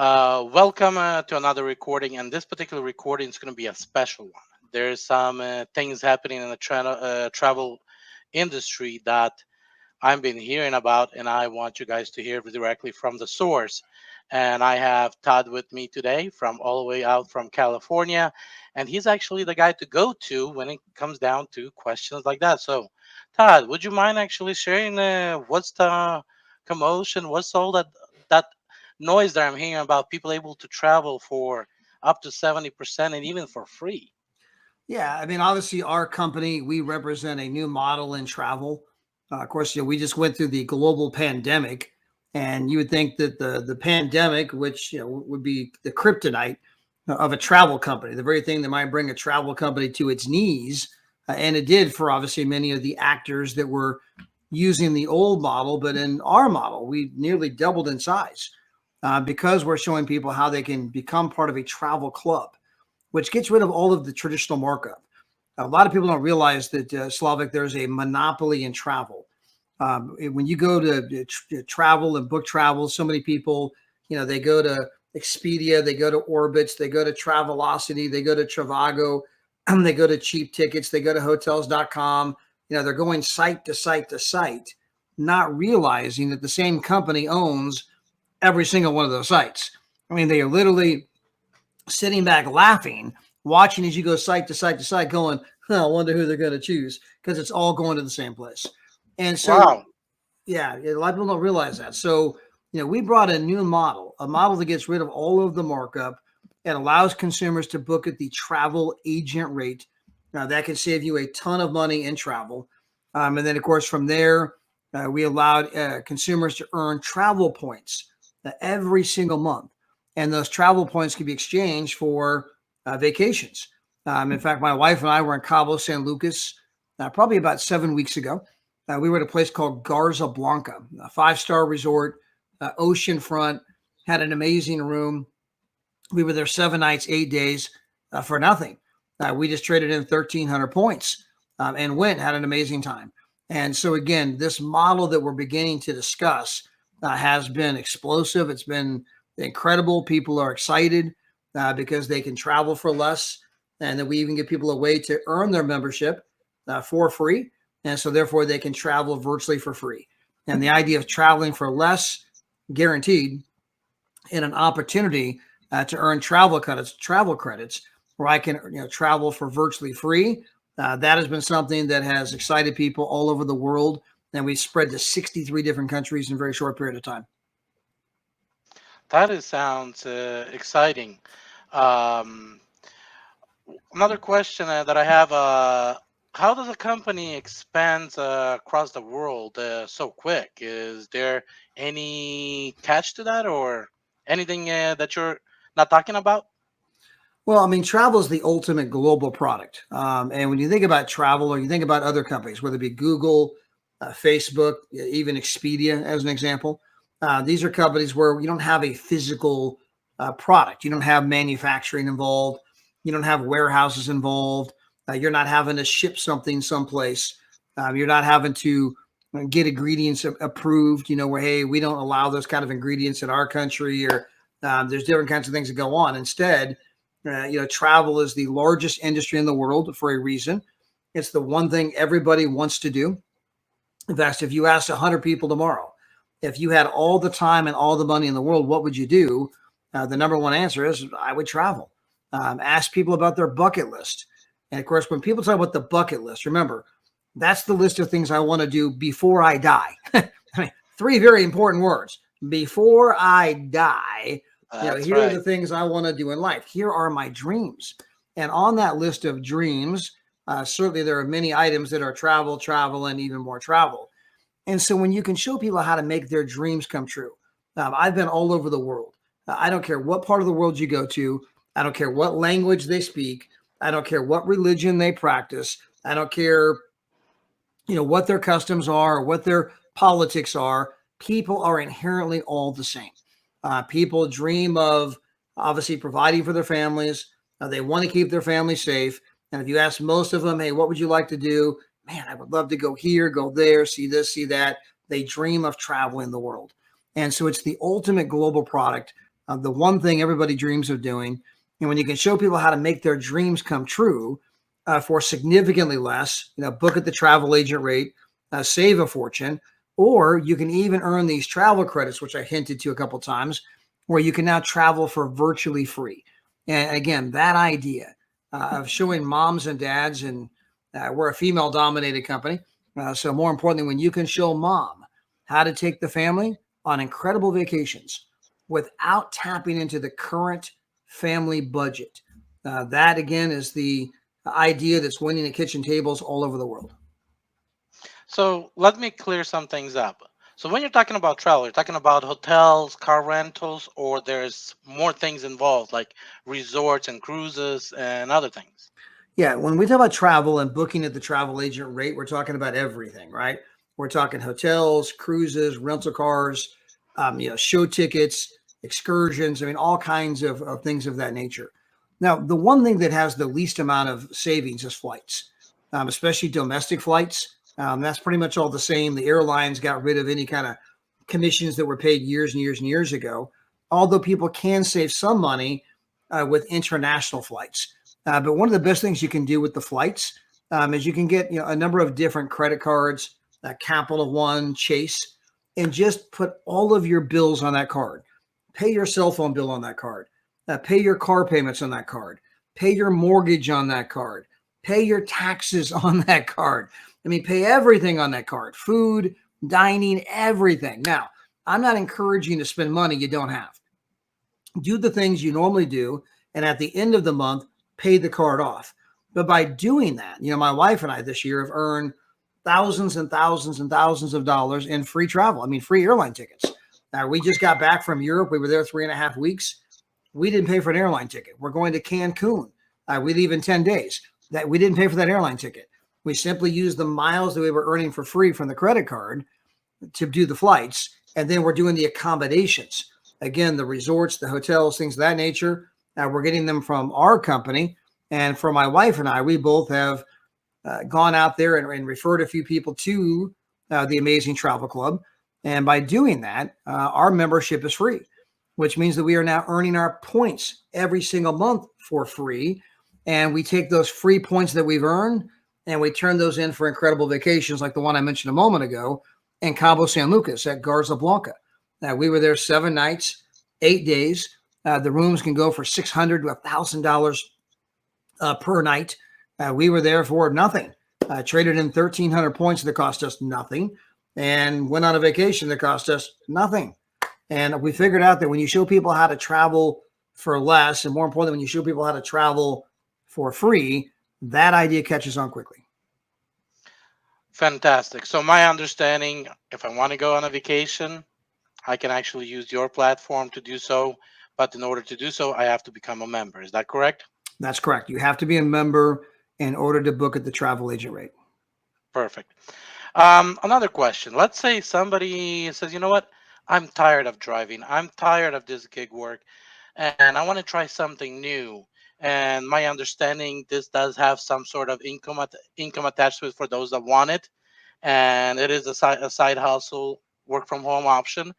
Welcome to another recording, and this particular recording is going to be a special one. There's some things happening in the travel industry that I've been hearing about, and I want you guys to hear directly from the source. And I have Todd with me today from all the way out from California, and he's actually the guy to go to when it comes down to questions like that. So, Todd, would you mind actually sharing what's the commotion? What's all that noise that I'm hearing about people able to travel for up to 70% and even for free? Yeah, I mean, obviously, our company, we represent a new model in travel. Of course, we just went through the global pandemic, and you would think that the pandemic, which would be the kryptonite of a travel company, the very thing that might bring a travel company to its knees, and it did for obviously many of the actors that were using the old model. But in our model, we nearly doubled in size because we're showing people how they can become part of a travel club, which gets rid of all of the traditional markup. A lot of people don't realize that, Slavic, there's a monopoly in travel. When you go to travel and book travel, so many people, they go to Expedia, they go to Orbitz, they go to Travelocity, they go to Trivago, they go to Cheap Tickets, they go to hotels.com. They're going site to site to site, not realizing that the same company owns every single one of those sites. I mean, they are literally sitting back laughing, watching as you go site to site to site, going, I wonder who they're going to choose, because it's all going to the same place. And so, Wow. yeah, a lot of people don't realize that. So, we brought a new model, a model that gets rid of all of the markup and allows consumers to book at the travel agent rate. Now, that can save you a ton of money in travel. And then, of course, from there, we allowed consumers to earn travel points every single month. And those travel points can be exchanged for vacations. In fact, my wife and I were in Cabo San Lucas probably about 7 weeks ago. We were at a place called Garza Blanca, a five-star resort, oceanfront, had an amazing room. We were there 7 nights, 8 days for nothing. We just traded in 1,300 points and went, had an amazing time. And so, again, this model that we're beginning to discuss has been explosive. It's been incredible. People are excited because they can travel for less, and that we even give people a way to earn their membership for free. And so, therefore, they can travel virtually for free. And the idea of traveling for less, guaranteed, and an opportunity to earn travel credits, where I can travel for virtually free. That has been something that has excited people all over the world, and we spread to 63 different countries in a very short period of time. Sounds exciting. Um, Another question that I have: how does a company expand across the world so quick? Is there any catch to that, or anything that you're not talking about? Well, I mean, travel is the ultimate global product. And when you think about travel, or you think about other companies, whether it be Google, Facebook, even Expedia, as an example, these are companies where you don't have a physical product. You don't have manufacturing involved. You don't have warehouses involved. You're not having to ship something someplace. You're not having to get ingredients approved, where, hey, we don't allow those kind of ingredients in our country, or there's different kinds of things that go on. Instead, travel is the largest industry in the world for a reason. It's the one thing everybody wants to do. In fact, if you asked 100 people tomorrow, if you had all the time and all the money in the world, what would you do? The number one answer is I would travel. Ask people about their bucket list. And of course, when people talk about the bucket list, remember, that's the list of things I want to do before I die. I mean, three very important words. Before I die, That's here are right. the things I want to do in life. Here are my dreams. And on that list of dreams, certainly there are many items that are travel, travel, and even more travel. And so when you can show people how to make their dreams come true, I've been all over the world. I don't care what part of the world you go to. I don't care what language they speak. I don't care what religion they practice. I don't care, what their customs are, or what their politics are. People are inherently all the same. People dream of obviously providing for their families. They want to keep their family safe. And if you ask most of them, hey, what would you like to do? Man, I would love to go here, go there, see this, see that. They dream of traveling the world. And so it's the ultimate global product. the one thing everybody dreams of doing. And when you can show people how to make their dreams come true for significantly less, book at the travel agent rate, save a fortune, or you can even earn these travel credits, which I hinted to a couple of times, where you can now travel for virtually free. And again, that idea of showing moms and dads, and we're a female dominated company. So more importantly, when you can show mom how to take the family on incredible vacations without tapping into the current family budget, that again is the idea that's winning at kitchen tables all over the world. So let me clear some things up. So when you're talking about travel, you're talking about hotels, car rentals, or there's more things involved like resorts and cruises and other things. Yeah, when we talk about travel and booking at the travel agent rate, we're talking about everything, right? We're talking hotels, cruises, rental cars, show tickets, excursions. I mean, all kinds of things of that nature. Now, the one thing that has the least amount of savings is flights, especially domestic flights. That's pretty much all the same. The airlines got rid of any kind of commissions that were paid years and years and years ago, although people can save some money with international flights. But one of the best things you can do with the flights is you can get a number of different credit cards, Capital One, Chase, and just put all of your bills on that card. Pay your cell phone bill on that card. Pay your car payments on that card. Pay your mortgage on that card. Pay your taxes on that card. I mean, pay everything on that card. Food, dining, everything. Now, I'm not encouraging you to spend money you don't have. Do the things you normally do, and at the end of the month, pay the card off. But by doing that, my wife and I this year have earned thousands and thousands and thousands of dollars in free travel. I mean, free airline tickets. Now, we just got back from Europe. We were there 3.5 weeks. We didn't pay for an airline ticket. We're going to Cancun. We leave in 10 days. That we didn't pay for that airline ticket. We simply used the miles that we were earning for free from the credit card to do the flights. And then we're doing the accommodations. Again, the resorts, the hotels, things of that nature. We're getting them from our company. And for my wife and I, we both have gone out there and referred a few people to the Amazing Travel Club. And by doing that, our membership is free, which means that we are now earning our points every single month for free. And we take those free points that we've earned and we turn those in for incredible vacations like the one I mentioned a moment ago in Cabo San Lucas at Garza Blanca. We were there 7 nights, 8 days. The rooms can go for $600 to $1,000 per night. We were there for nothing. Traded in 1,300 points that cost us nothing, and went on a vacation that cost us nothing. And we figured out that when you show people how to travel for less, and more importantly, when you show people how to travel for free, that idea catches on quickly. Fantastic. So my understanding, if I want to go on a vacation, I can actually use your platform to do so. But in order to do so, I have to become a member. Is that correct? That's correct. You have to be a member in order to book at the travel agent rate. Perfect. Another question. Let's say somebody says, you know what? I'm tired of driving. I'm tired of this gig work, and I want to try something new. And my understanding, this does have some sort of income attached to it for those that want it, and it is a side hustle, work from home option.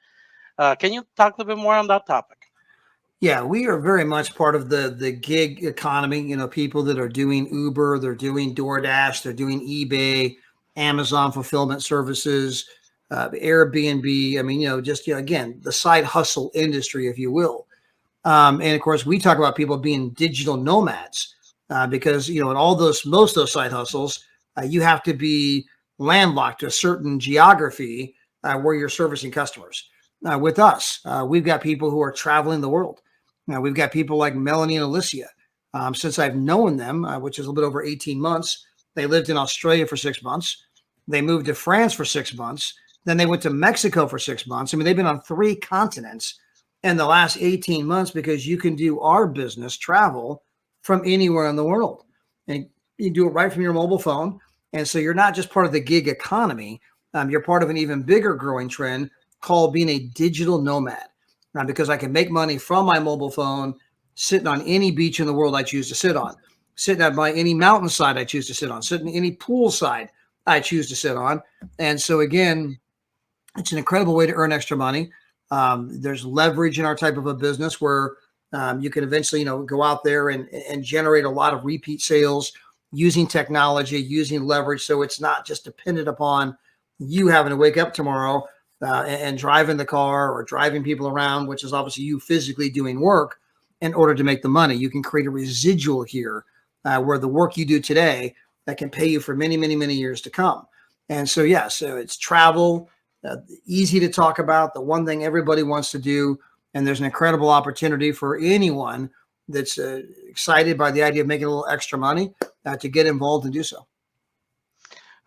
Can you talk a little bit more on that topic? Yeah, we are very much part of the gig economy. People that are doing Uber, they're doing DoorDash, they're doing eBay, Amazon fulfillment services, Airbnb. I mean, just again, the side hustle industry, if you will. And of course, we talk about people being digital nomads because in most of those side hustles, you have to be landlocked to a certain geography where you're servicing customers. With us, we've got people who are traveling the world. We've got people like Melanie and Alicia. Since I've known them, which is a little bit over 18 months, they lived in Australia for 6 months. They moved to France for 6 months. Then they went to Mexico for 6 months. I mean, they've been on 3 continents in the last 18 months because you can do our business travel from anywhere in the world. And you do it right from your mobile phone. And so you're not just part of the gig economy. You're part of an even bigger growing trend called being a digital nomad. Because I can make money from my mobile phone, sitting on any beach in the world I choose to sit on, sitting at any mountainside I choose to sit on, sitting any poolside I choose to sit on. And so again, it's an incredible way to earn extra money. There's leverage in our type of a business where you can eventually, go out there and generate a lot of repeat sales using technology, using leverage. So it's not just dependent upon you having to wake up tomorrow and driving the car or driving people around, which is obviously you physically doing work in order to make the money. You can create a residual here where the work you do today that can pay you for many, many, many years to come. And so, yeah, so it's travel, easy to talk about, the one thing everybody wants to do. And there's an incredible opportunity for anyone that's excited by the idea of making a little extra money to get involved and do so.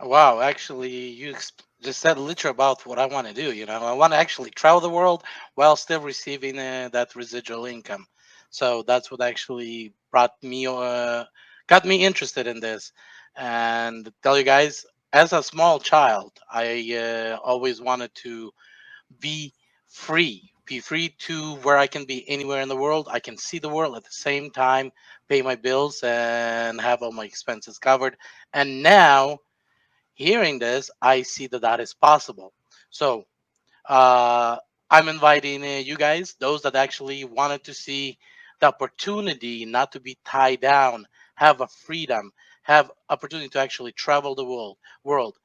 Wow, actually, just said literally about what I want to do. I want to actually travel the world while still receiving that residual income. So that's what actually got me interested in this. And tell you guys, as a small child, I always wanted to be be free to where I can be anywhere in the world. I can see the world at the same time, pay my bills, and have all my expenses covered. And now, hearing this, I see that that is possible. So uh, I'm inviting you guys, those that actually wanted to see the opportunity not to be tied down, have a freedom, have opportunity to actually travel the world.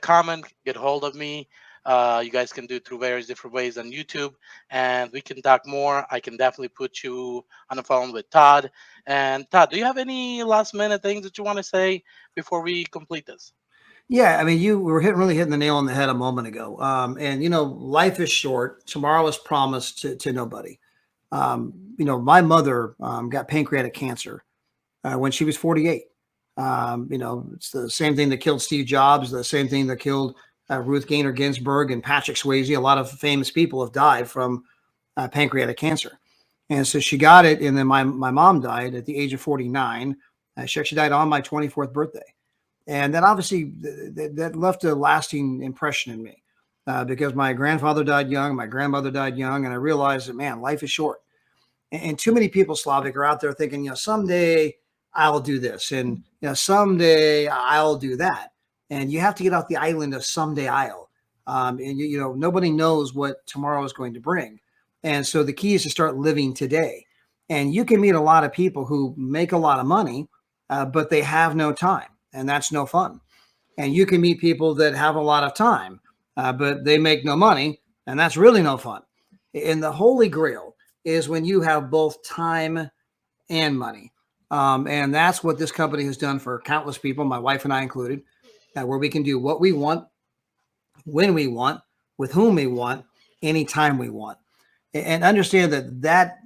Comment, get hold of me. You guys can do it through various different ways on YouTube, and we can talk more. I can definitely put you on the phone with Todd. And Todd, do you have any last minute things that you want to say before we complete this? Yeah, I mean, you were really hitting the nail on the head a moment ago. And life is short. Tomorrow is promised to nobody. My mother got pancreatic cancer when she was 48. It's the same thing that killed Steve Jobs, the same thing that killed Ruth Gaynor Ginsburg and Patrick Swayze. A lot of famous people have died from pancreatic cancer. And so she got it. And then my mom died at the age of 49. She actually died on my 24th birthday. And that obviously that left a lasting impression in me because my grandfather died young, my grandmother died young, and I realized that, man, life is short. And too many people, Slavic, are out there thinking, someday I'll do this, and someday I'll do that. And you have to get off the island of someday I'll. And nobody knows what tomorrow is going to bring. And so the key is to start living today. And you can meet a lot of people who make a lot of money, but they have no time, and that's no fun. And you can meet people that have a lot of time, but they make no money, and that's really no fun. And the holy grail is when you have both time and money. And that's what this company has done for countless people, my wife and I included, where we can do what we want, when we want, with whom we want, anytime we want. And understand that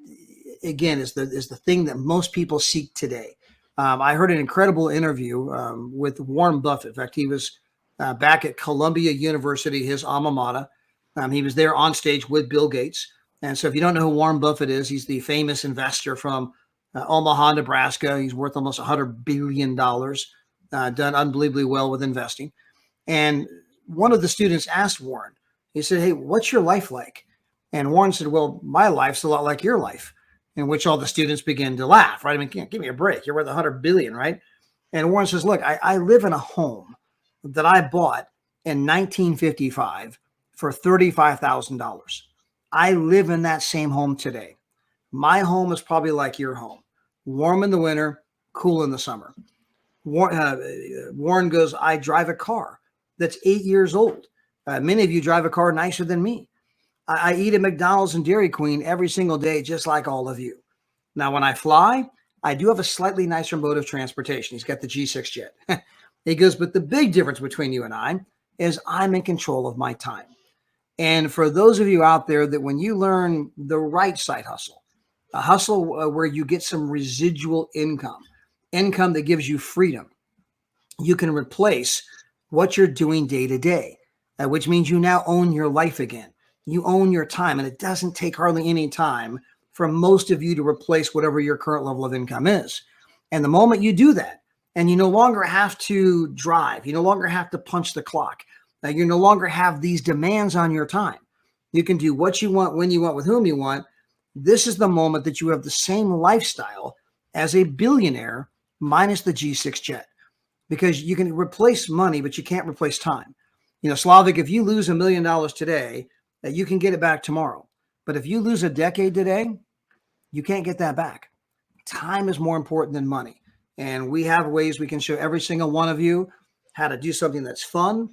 again is the thing that most people seek today. I heard an incredible interview with Warren Buffett. In fact, he was back at Columbia University, his alma mater. He was there on stage with Bill Gates. And so if you don't know who Warren Buffett is, he's the famous investor from Omaha, Nebraska. He's worth almost $100 billion, done unbelievably well with investing. And one of the students asked Warren, he said, "Hey, what's your life like?" And Warren said, "Well, my life's a lot like your life," in which all the students begin to laugh, right? I mean, give me a break. You're worth $100 billion, right? And Warren says, "Look, I live in a home that I bought in 1955 for $35,000. I live in that same home today. My home is probably like your home, warm in the winter, cool in the summer." Warren goes, "I drive a car that's 8 years old. Many of you drive a car nicer than me. I eat at McDonald's and Dairy Queen every single day, just like all of you. Now, when I fly, I do have a slightly nicer mode of transportation." He's got the G6 jet. He goes, "But the big difference between you and I is I'm in control of my time." And for those of you out there that when you learn the right side hustle, a hustle where you get some residual income that gives you freedom, you can replace what you're doing day to day, which means you now own your life again. You own your time, and it doesn't take hardly any time for most of you to replace whatever your current level of income is. And the moment you do that, and you no longer have to drive, you no longer have to punch the clock, you no longer have these demands on your time. You can do what you want, when you want, with whom you want. This is the moment that you have the same lifestyle as a billionaire minus the G6 jet, because you can replace money, but you can't replace time. Slavic, if you lose $1 million today, that you can get it back tomorrow. But if you lose a decade today, you can't get that back. Time is more important than money. And we have ways we can show every single one of you how to do something that's fun,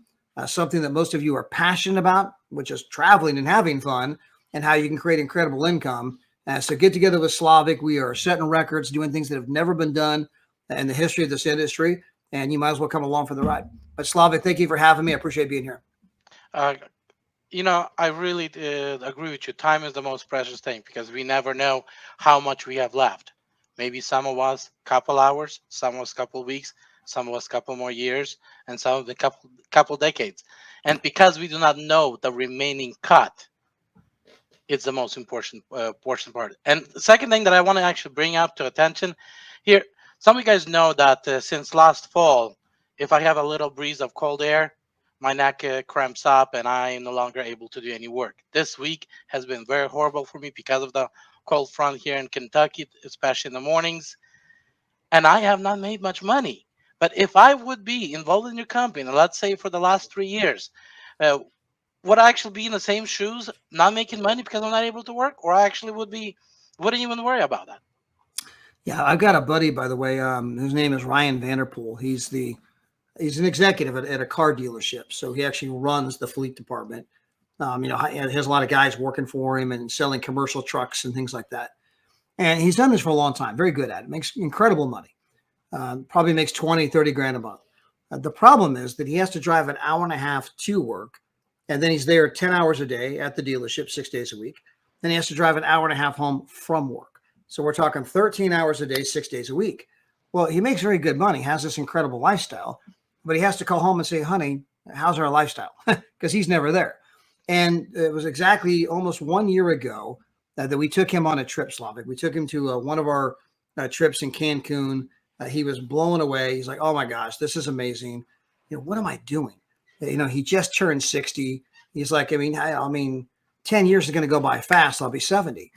something that most of you are passionate about, which is traveling and having fun, and how you can create incredible income. So get together with Slavic. We are setting records, doing things that have never been done in the history of this industry, and you might as well come along for the ride. But Slavic, thank you for having me. I appreciate being here. Uh, I really agree with you. Time is the most precious thing because we never know how much we have left. Maybe some of us couple hours, some of us couple weeks, some of us couple more years, and some of the couple decades. And because we do not know the remaining cut, it's the most important portion part. And the second thing that I want to actually bring up to attention here, some of you guys know that since last fall, if I have a little breeze of cold air, my neck cramps up and I am no longer able to do any work. This week has been very horrible for me because of the cold front here in Kentucky, especially in the mornings. And I have not made much money. But if I would be involved in your company, let's say for the last 3 years, uh, would I actually be in the same shoes, not making money because I'm not able to work, or I actually wouldn't even worry about that. Yeah, I've got a buddy, by the way. His name is Ryan Vanderpool. He's an executive at a car dealership, so he actually runs the fleet department. He has a lot of guys working for him and selling commercial trucks and things like that. And he's done this for a long time. Very good at it. Makes incredible money. Probably makes 20, 30 grand a month. The problem is that he has to drive an hour and a half to work, and then he's there 10 hours a day at the dealership, 6 days a week. Then he has to drive an hour and a half home from work. So we're talking 13 hours a day, 6 days a week. Well, he makes very good money, has this incredible lifestyle, but he has to call home and say, honey, how's our lifestyle? Because he's never there. And it was exactly almost 1 year ago that we took him on a trip, Slavic. We took him to one of our trips in Cancun. He was blown away. He's like, oh my gosh, this is amazing. What am I doing? He just turned 60. He's like, I mean, 10 years is going to go by fast. I'll be 70.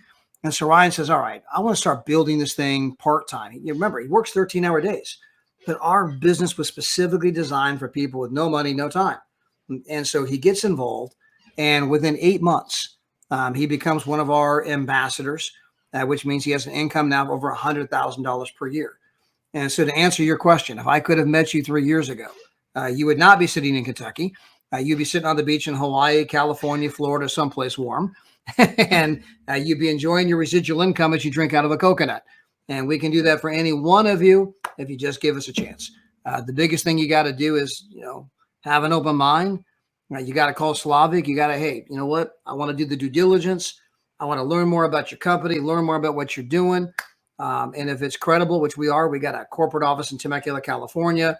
And so Ryan says, all right, I want to start building this thing part-time. Remember, he works 13-hour days, but our business was specifically designed for people with no money, no time. And so he gets involved, and within 8 months, he becomes one of our ambassadors, which means he has an income now of over $100,000 per year. And so to answer your question, if I could have met you 3 years ago, you would not be sitting in Kentucky. You'd be sitting on the beach in Hawaii, California, Florida, someplace warm. And you'd be enjoying your residual income as you drink out of a coconut. And we can do that for any one of you if you just give us a chance. The biggest thing you got to do is, have an open mind. You got to call Slavic. You got to, hey, you know what? I want to do the due diligence. I want to learn more about your company, learn more about what you're doing. And if it's credible, which we are, we got a corporate office in Temecula, California.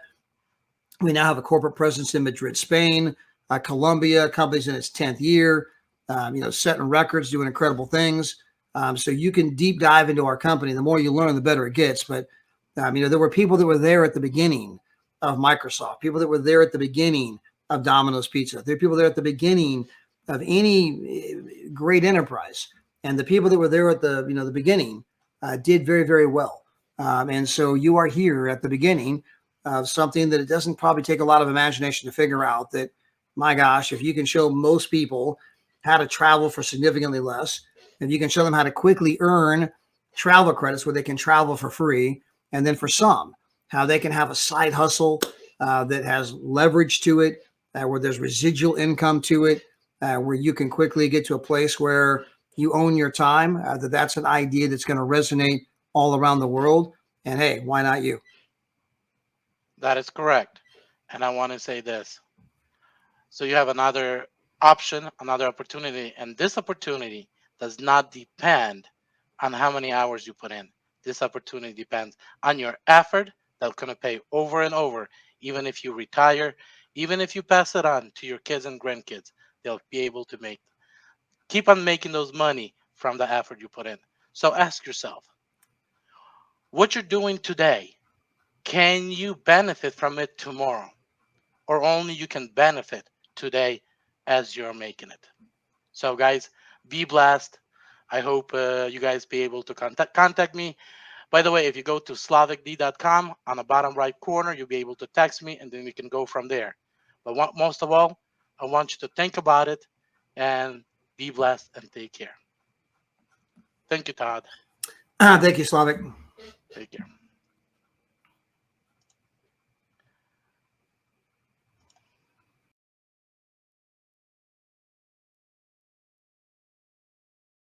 We now have a corporate presence in Madrid, Spain, Colombia. Company's in its 10th year. Setting records, doing incredible things. So you can deep dive into our company. The more you learn, the better it gets. But, there were people that were there at the beginning of Microsoft, people that were there at the beginning of Domino's Pizza. There are people there at the beginning of any great enterprise. And the people that were there at the beginning did very, very well. And so you are here at the beginning of something that it doesn't probably take a lot of imagination to figure out that, my gosh, if you can show most people how to travel for significantly less, if you can show them how to quickly earn travel credits where they can travel for free, and then for some, how they can have a side hustle that has leverage to it, where there's residual income to it, where you can quickly get to a place where you own your time, that's an idea that's going to resonate all around the world. And hey, why not you? That is correct. And I want to say this. So you have another option, another opportunity, and this opportunity does not depend on how many hours you put in. This opportunity depends on your effort that's going to pay over and over. Even if you retire, even if you pass it on to your kids and grandkids, they'll be able to keep on making those money from the effort you put in. So ask yourself, what you're doing today, can you benefit from it tomorrow? Or only you can benefit today as you're making it? So guys, be blessed. I hope you guys be able to contact me. By the way, if you go to slavicd.com, on the bottom right corner, you'll be able to text me, and then we can go from there. But most of all, I want you to think about it and Be blessed and take care. Thank you, Todd. Thank you, Slavic. Take care.